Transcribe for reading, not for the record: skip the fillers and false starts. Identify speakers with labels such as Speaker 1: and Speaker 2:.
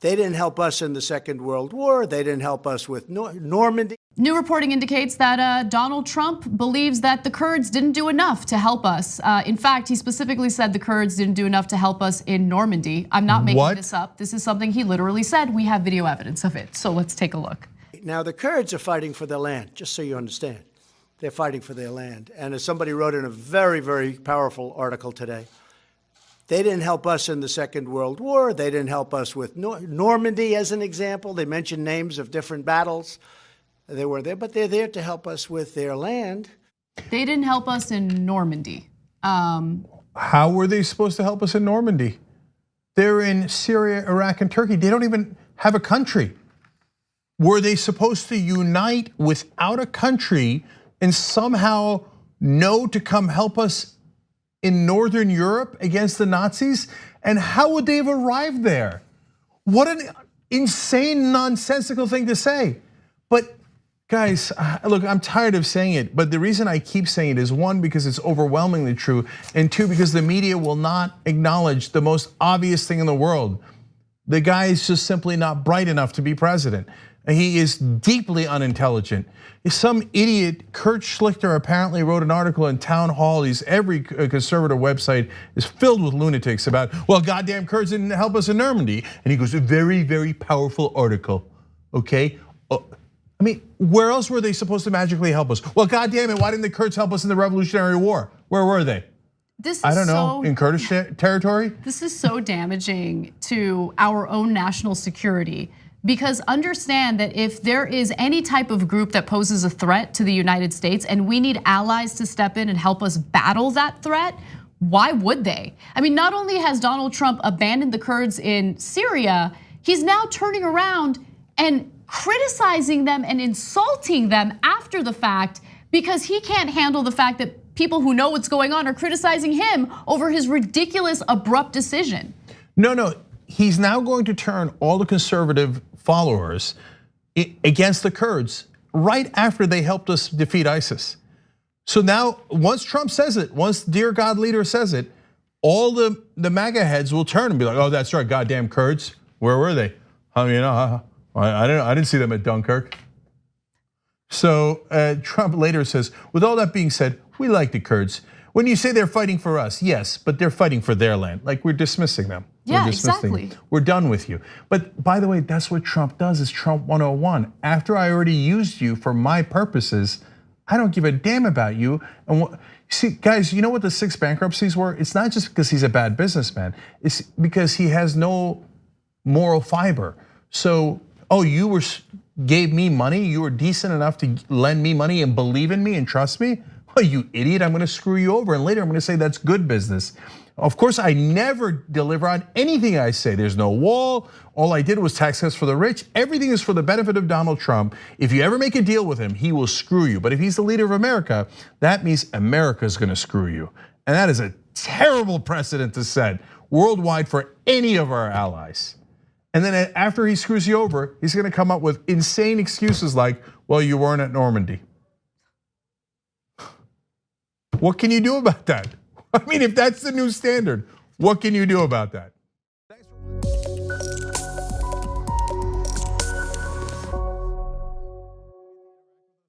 Speaker 1: They didn't help us in the Second World War. They didn't help us with Normandy.
Speaker 2: New reporting indicates that Donald Trump believes that the Kurds didn't do enough to help us. In fact, he specifically said the Kurds didn't do enough to help us in Normandy. I'm not making this up. This is something he literally said. We have video evidence of it. So let's take a look.
Speaker 1: Now, the Kurds are fighting for their land, just so you understand. They're fighting for their land. And as somebody wrote in a very, very powerful article today, they didn't help us in the Second World War. They didn't help us with Normandy, as an example. They mentioned names of different battles. They were there, but they're there to help us with their land.
Speaker 2: They didn't help us in Normandy.
Speaker 3: How were they supposed to help us in Normandy? They're in Syria, Iraq, and Turkey. They don't even have a country. Were they supposed to unite without a country and somehow know to come help us in Northern Europe against the Nazis? And how would they have arrived there? What an insane, nonsensical thing to say. But guys, look, I'm tired of saying it, but the reason I keep saying it is one, because it's overwhelmingly true, and two, because the media will not acknowledge the most obvious thing in the world. The guy is just simply not bright enough to be president. He is deeply unintelligent. Some idiot, Kurt Schlichter, apparently wrote an article in Town Hall. Every conservative website is filled with lunatics about, well, goddamn Kurds didn't help us in Normandy. And he goes, a very, very powerful article, okay? I mean, where else were they supposed to magically help us? Well, goddamn it, why didn't the Kurds help us in the Revolutionary War? Where were they? I don't know, in Kurdish territory?
Speaker 2: This is so damaging to our own national security. Because understand that if there is any type of group that poses a threat to the United States and we need allies to step in and help us battle that threat, why would they? I mean, not only has Donald Trump abandoned the Kurds in Syria, he's now turning around and criticizing them and insulting them after the fact because he can't handle the fact that people who know what's going on are criticizing him over his ridiculous, abrupt decision.
Speaker 3: No, he's now going to turn all the conservative followers against the Kurds right after they helped us defeat ISIS. So now, once Trump says it, once Dear God leader says it, all the MAGA heads will turn and be like, oh, that's right, goddamn Kurds, where were they? I mean, I didn't see them at Dunkirk. So Trump later says, with all that being said, we like the Kurds. When you say they're fighting for us, yes, but they're fighting for their land. Like, we're dismissing them.
Speaker 2: Yeah, exactly.
Speaker 3: We're done with you. But by the way, that's what Trump does, is Trump 101. After I already used you for my purposes, I don't give a damn about you. And see, guys, you know what the 6 bankruptcies were? It's not just because he's a bad businessman. It's because he has no moral fiber. So, oh, you gave me money? You were decent enough to lend me money and believe in me and trust me? Oh, you idiot, I'm gonna screw you over. And later I'm gonna say that's good business. Of course, I never deliver on anything I say. There's no wall. All I did was tax cuts for the rich. Everything is for the benefit of Donald Trump. If you ever make a deal with him, he will screw you. But if he's the leader of America, that means America's gonna screw you. And that is a terrible precedent to set worldwide for any of our allies. And then after he screws you over, he's gonna come up with insane excuses like, well, you weren't at Normandy. What can you do about that? I mean, if that's the new standard, what can you do about that?